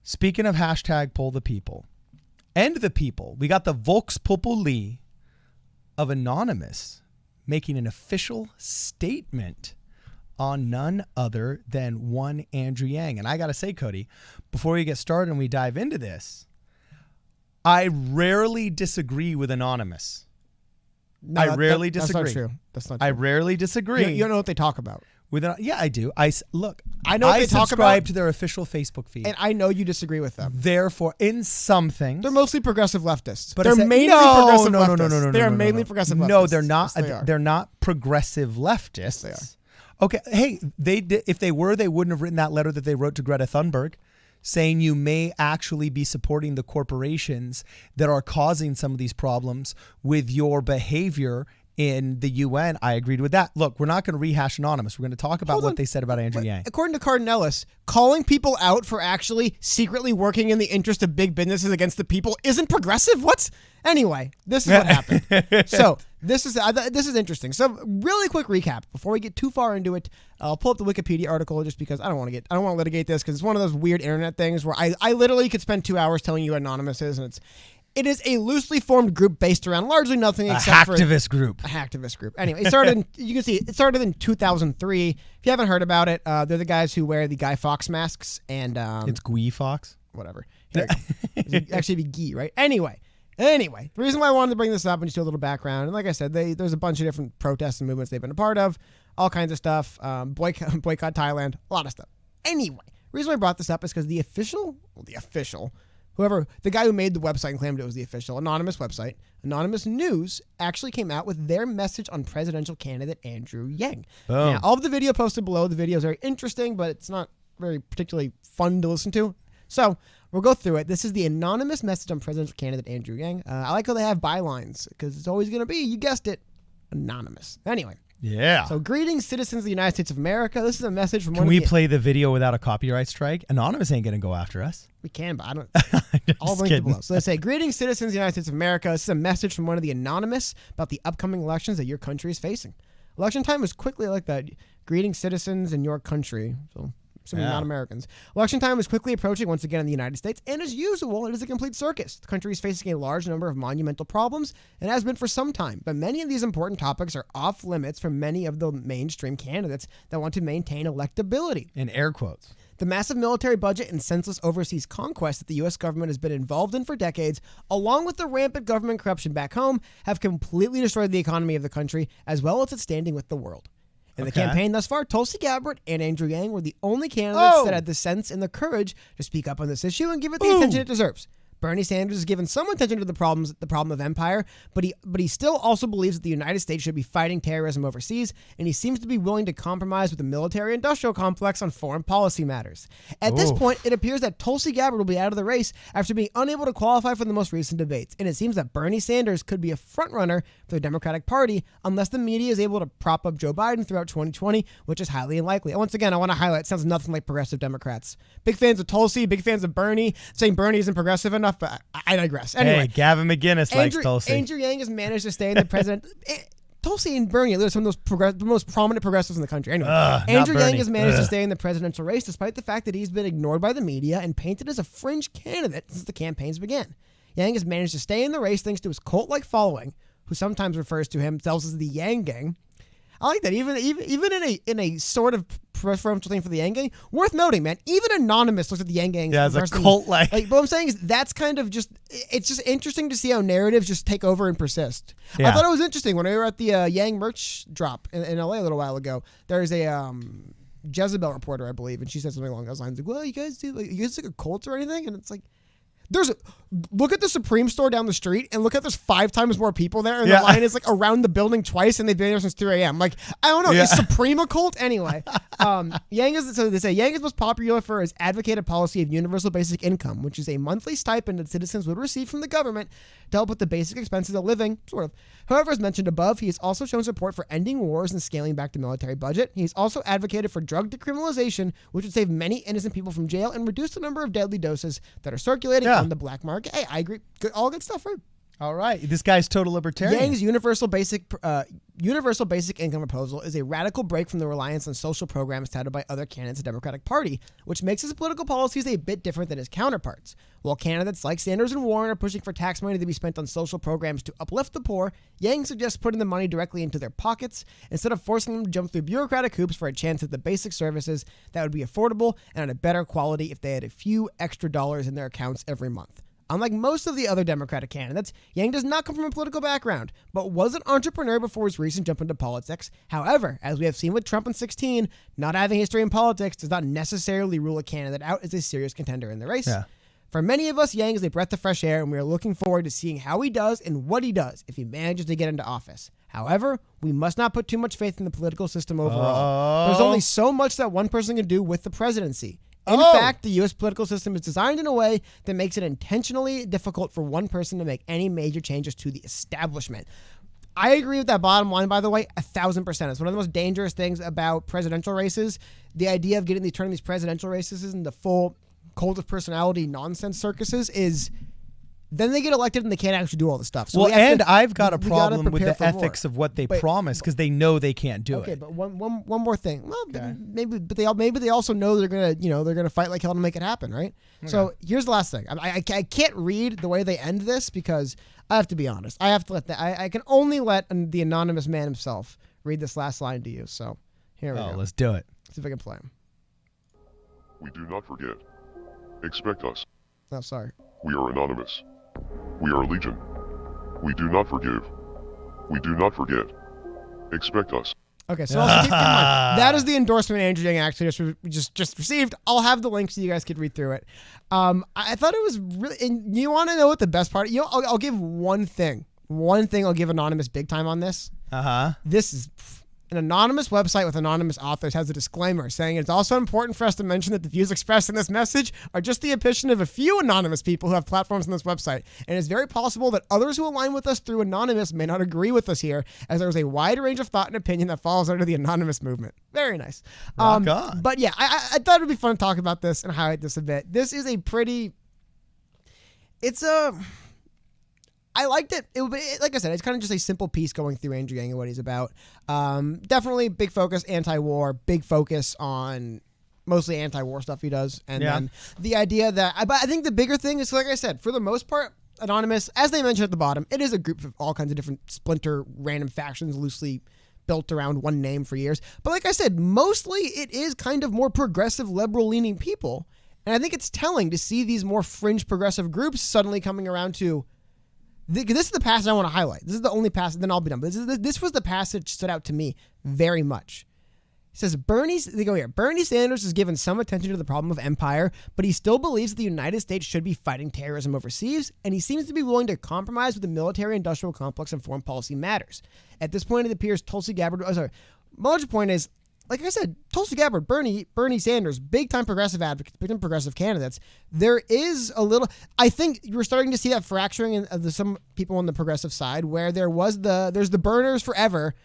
Speaking of hashtag poll the people and the people, we got the Vox Populi of Anonymous making an official statement on none other than one Andrew Yang. And I got to say, Cody, before we get started and we dive into this, I rarely disagree with Anonymous. No, I rarely that's disagree. Not true. That's not true. I rarely disagree. You don't know what they talk about. Yeah, I do. I know what they talk subscribe about, to their official Facebook feed. and I know you disagree with them. Therefore, in some things, They're mostly progressive leftists. But they're mainly progressive leftists. No. They are mainly progressive leftists. No, they're not. Yes, they are. They're not progressive leftists. Yes, they are. Okay, hey, if they were, they wouldn't have written that letter that they wrote to Greta Thunberg saying you may actually be supporting the corporations that are causing some of these problems with your behavior in the UN. I agreed with that. Look, we're not going to rehash Anonymous. We're going to talk about what they said about Andrew Yang. According to Cardinellis, calling people out for actually secretly working in the interest of big businesses against the people isn't progressive? What? Anyway, this is what happened. So this is interesting. So really quick recap before we get too far into it. I'll pull up the Wikipedia article just because I don't want to litigate this because it's one of those weird internet things where I literally could spend 2 hours telling you what Anonymous is, and it is a loosely formed group based around largely nothing except for a hacktivist group. Anyway, it started. It started in 2003. If you haven't heard about it, they're the guys who wear the Guy Fawkes masks, and it's Guy Fawkes. Whatever. It'd actually be Guy, right? Anyway, the reason why I wanted to bring this up and just do a little background, and like I said, there's a bunch of different protests and movements they've been a part of, all kinds of stuff. Boycott Thailand, a lot of stuff. Anyway, the reason why I brought this up is because the guy who made the website and claimed it was the official Anonymous website, Anonymous News, actually came out with their message on presidential candidate Andrew Yang. Now, all of the video posted below. The video is very interesting, but it's not very particularly fun to listen to. So we'll go through it. This is the anonymous message on presidential candidate Andrew Yang. I like how they have bylines because it's always going to be, you guessed it, anonymous. Anyway. Yeah. So greetings, citizens of the United States of America. This is a message from Can we play the video without a copyright strike? Anonymous ain't going to go after us. We can, but I don't. I'll link it below. So they say, greetings, citizens of the United States of America. This is a message from one of the anonymous about the upcoming elections that your country is facing. Election time is quickly like that. Greetings, citizens in your country. So assuming not Americans. Election time is quickly approaching once again in the United States, and as usual, it is a complete circus. The country is facing a large number of monumental problems, and has been for some time, but many of these important topics are off limits for many of the mainstream candidates that want to maintain electability. In air quotes. The massive military budget and senseless overseas conquest that the U.S. government has been involved in for decades, along with the rampant government corruption back home, have completely destroyed the economy of the country, as well as its standing with the world. In the campaign thus far, Tulsi Gabbard and Andrew Yang were the only candidates that had the sense and the courage to speak up on this issue and give it the attention it deserves. Bernie Sanders has given some attention to the problem of empire, but he still also believes that the United States should be fighting terrorism overseas, and he seems to be willing to compromise with the military-industrial complex on foreign policy matters. At this point, it appears that Tulsi Gabbard will be out of the race after being unable to qualify for the most recent debates, and it seems that Bernie Sanders could be a frontrunner for the Democratic Party unless the media is able to prop up Joe Biden throughout 2020, which is highly unlikely. And once again, I want to highlight, it sounds nothing like progressive Democrats. Big fans of Tulsi, big fans of Bernie, saying Bernie isn't progressive enough, but I digress. Anyway, hey, Gavin McInnes likes Tulsi. Andrew Yang has managed to stay in the president. Tulsi and Bernie are some of the most prominent progressives in the country. Anyway, Andrew Yang has managed to stay in the presidential race despite the fact that he's been ignored by the media and painted as a fringe candidate since the campaigns began. Yang has managed to stay in the race thanks to his cult-like following, who sometimes refers to himself as the Yang Gang. I like that. Even in a sort of preferential thing for the Yang Gang, worth noting, man. Even Anonymous looks at the Yang Gang. Yeah, as a cult-like. But what I'm saying is that's kind of it's just interesting to see how narratives just take over and persist. Yeah. I thought it was interesting when we were at the Yang merch drop in LA a little while ago. There's a Jezebel reporter, I believe, and she said something along those lines, like, "Well, you guys like a cult or anything?" And it's like, look at the Supreme store down the street and look at there's 5 times more people there, and the line is like around the building twice, and they've been there since 3 a.m. Like, I don't know, is Supreme a cult? Anyway, Yang is most popular for his advocated policy of universal basic income, which is a monthly stipend that citizens would receive from the government to help with the basic expenses of living, sort of. However, as mentioned above, he has also shown support for ending wars and scaling back the military budget. He's also advocated for drug decriminalization, which would save many innocent people from jail and reduce the number of deadly doses that are circulating on the black market. Hey, I agree. All good stuff, right? All right. This guy's total libertarian. Yang's universal basic income proposal is a radical break from the reliance on social programs touted by other candidates of the Democratic Party, which makes his political policies a bit different than his counterparts. While candidates like Sanders and Warren are pushing for tax money to be spent on social programs to uplift the poor, Yang suggests putting the money directly into their pockets instead of forcing them to jump through bureaucratic hoops for a chance at the basic services that would be affordable and at a better quality if they had a few extra dollars in their accounts every month. Unlike most of the other Democratic candidates, Yang does not come from a political background, but was an entrepreneur before his recent jump into politics. However, as we have seen with Trump in 2016, not having history in politics does not necessarily rule a candidate out as a serious contender in the race. Yeah. For many of us, Yang is a breath of fresh air, and we are looking forward to seeing how he does and what he does if he manages to get into office. However, we must not put too much faith in the political system overall. There's only so much that one person can do with the presidency. In fact, the U.S. political system is designed in a way that makes it intentionally difficult for one person to make any major changes to the establishment. I agree with that bottom line, by the way, 1,000%. It's one of the most dangerous things about presidential races. The idea of turning these presidential races into full cult of personality nonsense circuses is then they get elected and they can't actually do all the stuff. So I've got a problem with the ethics of what they promise because they know they can't do it. Okay, but one more thing. Well, maybe they also know they're gonna fight like hell to make it happen, right? Okay. So here's the last thing. I can't read the way they end this because I have to be honest. I have to let I can only let the anonymous man himself read this last line to you. So here we go. Let's do it. See if I can play him. We do not forget. Expect us. Oh, sorry. We are anonymous. We are legion. We do not forgive. We do not forget. Expect us. Okay, so also keep in mind, that is the endorsement Andrew Yang actually just received. I'll have the link so you guys could read through it. I thought it was really, and you want to know what the best part, I'll give one thing. One thing I'll give anonymous big time on this. This is an anonymous website with anonymous authors has a disclaimer saying it's also important for us to mention that the views expressed in this message are just the opinion of a few anonymous people who have platforms on this website. And it's very possible that others who align with us through anonymous may not agree with us here, as there is a wide range of thought and opinion that falls under the anonymous movement. Very nice. But yeah, I thought it would be fun to talk about this and highlight this a bit. This is I liked it. Like I said, it's kind of just a simple piece going through Andrew Yang and what he's about. Definitely big focus anti-war, big focus on mostly anti-war stuff he does. And then the idea that, but I think the bigger thing is, like I said, for the most part, anonymous, as they mentioned at the bottom, it is a group of all kinds of different splinter random factions loosely built around one name for years. But like I said, mostly it is kind of more progressive, liberal-leaning people. And I think it's telling to see these more fringe progressive groups suddenly coming around to, this is the passage I want to highlight. This is the only passage, then I'll be done. But this was the passage that stood out to me very much. It says, Bernie Sanders has given some attention to the problem of empire, but he still believes that the United States should be fighting terrorism overseas, and he seems to be willing to compromise with the military-industrial complex on foreign policy matters. At this point, it appears Tulsi Gabbard... my larger point is, like I said, Tulsi Gabbard, Bernie Sanders, big-time progressive advocates, big-time progressive candidates. There is a little... I think you're starting to see that fracturing of some people on the progressive side, where there's the burners forever,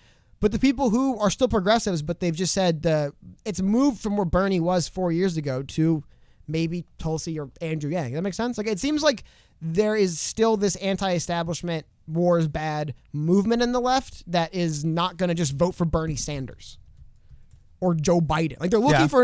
but the people who are still progressives, but they've just said it's moved from where Bernie was 4 years ago to maybe Tulsi or Andrew Yang. Does that make sense? Like, it seems like there is still this anti-establishment, war is bad movement in the left that is not going to just vote for Bernie Sanders or Joe Biden. Like, they're looking for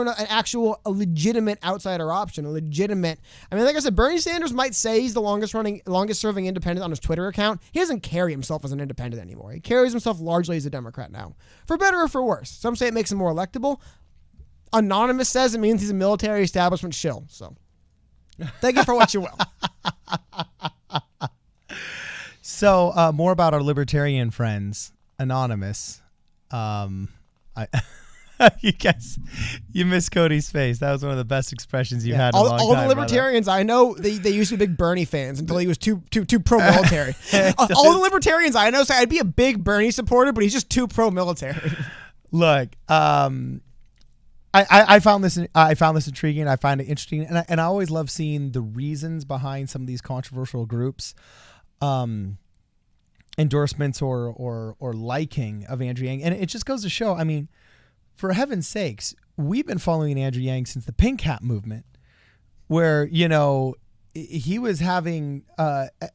an actual, a legitimate outsider option, a legitimate. I mean, like I said, Bernie Sanders might say he's the longest serving independent on his Twitter account. He doesn't carry himself as an independent anymore. He carries himself largely as a Democrat now, for better or for worse. Some say it makes him more electable. Anonymous says it means he's a military establishment shill. So, take it for what you will. So, more about our libertarian friends, Anonymous. You guys, you missed Cody's face. That was one of the best expressions you've had in a long time. All the libertarians I know, they used to be big Bernie fans until he was too pro-military. All the libertarians I know say I'd be a big Bernie supporter, but he's just too pro-military. Look, I found this intriguing. I find it interesting, and I always love seeing the reasons behind some of these controversial groups. Endorsements or liking of Andrew Yang. And it just goes to show, I mean, for heaven's sakes, we've been following Andrew Yang since the Pink Hat movement, where, he was having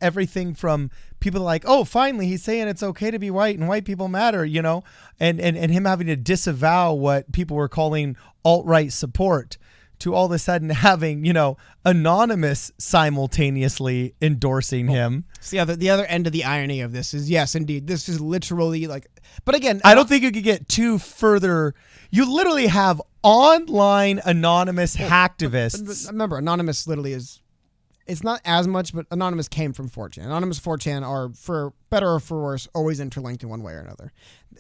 everything from people like, oh, finally he's saying it's okay to be white and white people matter, you know, and him having to disavow what people were calling alt-right support, to all of a sudden having, you know, Anonymous simultaneously endorsing him. So the other end of the irony of this is, yes, indeed, this is literally like, but again, I don't think you could get too further. You literally have online anonymous hacktivists. But remember, Anonymous literally is, it's not as much, but Anonymous came from 4chan. Anonymous 4chan are, for better or for worse, always interlinked in one way or another.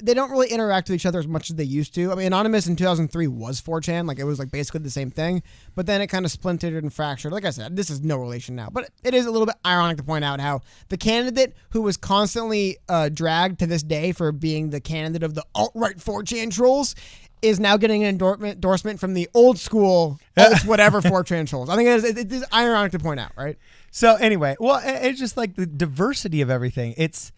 They don't really interact with each other as much as they used to. I mean, Anonymous in 2003 was 4chan. Like, it was like basically the same thing. But then it kind of splintered and fractured. Like I said, this is no relation now. But it is a little bit ironic to point out how the candidate who was constantly dragged to this day for being the candidate of the alt-right 4chan trolls is now getting an endorsement from the old school whatever 4chan trolls. I think it is ironic to point out, right? So anyway, well, it's just like the diversity of everything. It's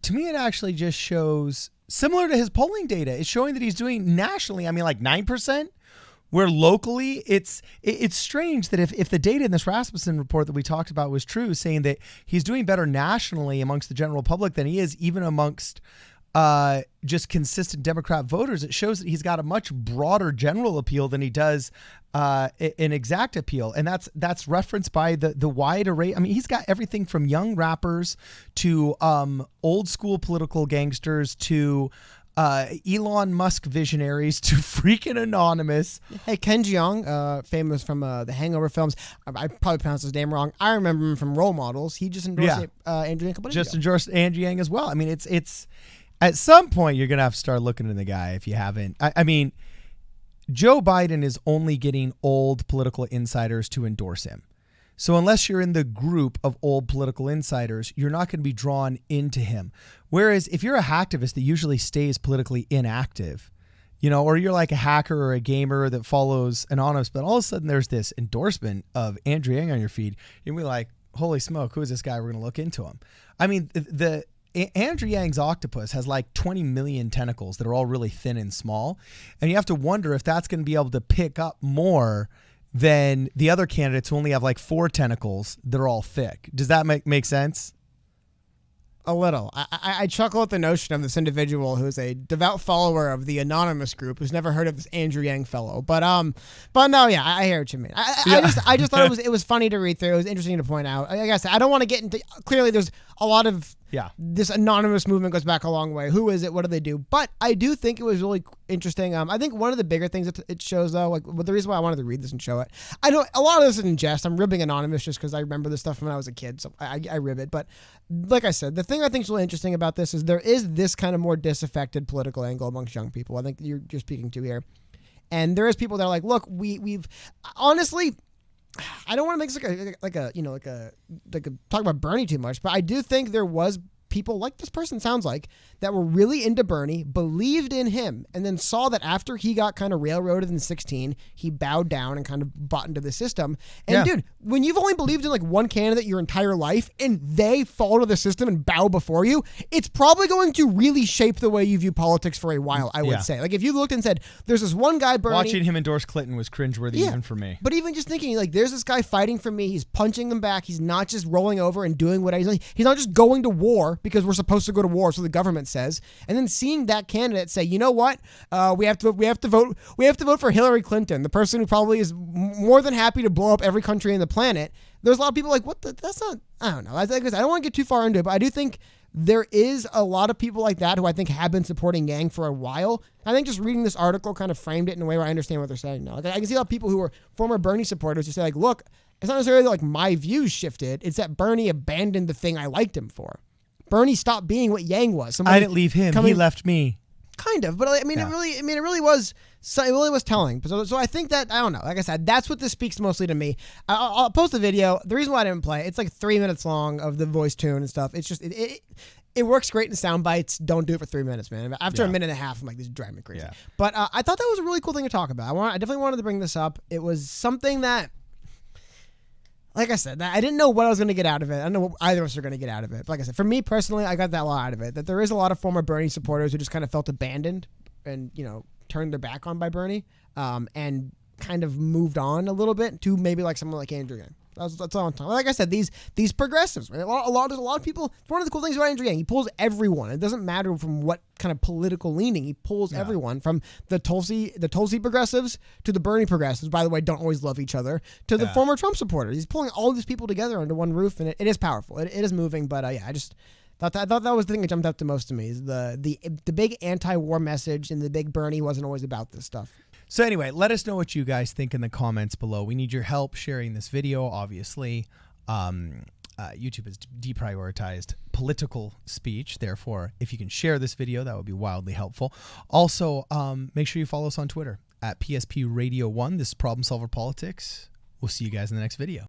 to me, it actually just shows, similar to his polling data, it's showing that he's doing nationally, I mean, like 9%, where locally it's strange that if the data in this Rasmussen report that we talked about was true, saying that he's doing better nationally amongst the general public than he is even amongst just consistent Democrat voters, it shows that he's got a much broader general appeal than he does an exact appeal. And that's referenced by the wide array. I mean, he's got everything from young rappers to old school political gangsters to Elon Musk visionaries to freaking Anonymous. Hey, Ken Jeong, famous from the Hangover films. I probably pronounced his name wrong. I remember him from Role Models. He just endorsed Andrew Yang a couple days ago. Just endorsed Andrew Yang as well. I mean, it's at some point you're going to have to start looking at the guy if you haven't. I mean, Joe Biden is only getting old political insiders to endorse him. So unless you're in the group of old political insiders, you're not going to be drawn into him. Whereas if you're a hacktivist that usually stays politically inactive, you know, or you're like a hacker or a gamer that follows Anonymous, but all of a sudden there's this endorsement of Andrew Yang on your feed, you'll be like, holy smoke, who is this guy? We're going to look into him. I mean, the Andrew Yang's octopus has like 20 million tentacles that are all really thin and small. And you have to wonder if that's going to be able to pick up more than the other candidates who only have like 4 tentacles that are all thick. Does that make sense? A little. I chuckle at the notion of this individual who's a devout follower of the Anonymous group who's never heard of this Andrew Yang fellow. But no, yeah, I hear what you mean. I just thought it was funny to read through. It was interesting to point out. Like I said, I don't want to get into, clearly there's a lot of this Anonymous movement goes back a long way. Who is it? What do they do? But I do think it was really interesting. I think one of the bigger things that it shows, though, like the reason why I wanted to read this and show it, I know a lot of this is in jest. I'm ribbing Anonymous just because I remember this stuff from when I was a kid, so I rib it. But like I said, the thing I think is really interesting about this is there is this kind of more disaffected political angle amongst young people. I think you're speaking to here, and there is people that are like, look, we've honestly. I don't want to make talk about Bernie too much, but I do think there was people like this person sounds like that were really into Bernie, believed in him, and then saw that after he got kind of railroaded in 2016, he bowed down and kind of bought into the system. And dude, when you've only believed in like one candidate your entire life and they fall to the system and bow before you, it's probably going to really shape the way you view politics for a while, I would say. Like if you looked and said, there's this one guy, Bernie. Watching him endorse Clinton was cringeworthy even for me. But even just thinking like, there's this guy fighting for me. He's punching them back. He's not just rolling over and doing what he's not just going to war because we're supposed to go to war, so the government says, and then seeing that candidate say, you know what, we have to vote for Hillary Clinton, the person who probably is more than happy to blow up every country on the planet. There's a lot of people like, that's not, I don't know. I don't want to get too far into it, but I do think there is a lot of people like that who I think have been supporting Yang for a while. I think just reading this article kind of framed it in a way where I understand what they're saying now. Like I can see a lot of people who are former Bernie supporters who say like, look, it's not necessarily like my views shifted. It's that Bernie abandoned the thing I liked him for. Bernie stopped being what Yang was. I didn't leave him. He left me. Kind of, but I mean, it really was telling. So I think that, I don't know. Like I said, that's what this speaks mostly to me. I'll post the video. The reason why I didn't play it, it's like 3 minutes long of the voice tune and stuff. It's just it works great in sound bites. Don't do it for 3 minutes, man. After a minute and a half, I'm like, this is driving me crazy. Yeah. But I thought that was a really cool thing to talk about. I definitely wanted to bring this up. It was something that, like I said, I didn't know what I was going to get out of it. I don't know what either of us are going to get out of it. But like I said, for me personally, I got that a lot out of it. That there is a lot of former Bernie supporters who just kind of felt abandoned and, turned their back on by Bernie. And kind of moved on a little bit to maybe like someone like Andrew Yang. That's all I'm talking. Like I said, these progressives, right? There's a lot of people. One of the cool things about Andrew Yang, he pulls everyone. It doesn't matter from what kind of political leaning. He pulls everyone from the Tulsi progressives to the Bernie progressives. By the way, don't always love each other. To the former Trump supporters. He's pulling all these people together under one roof, and it is powerful. It is moving. But I just thought that was the thing that jumped up the most to me. Is the big anti-war message, and the big Bernie wasn't always about this stuff. So anyway, let us know what you guys think in the comments below. We need your help sharing this video, obviously. YouTube has deprioritized political speech. Therefore, if you can share this video, that would be wildly helpful. Also, make sure you follow us on Twitter at PSP Radio 1. This is Problem Solver Politics. We'll see you guys in the next video.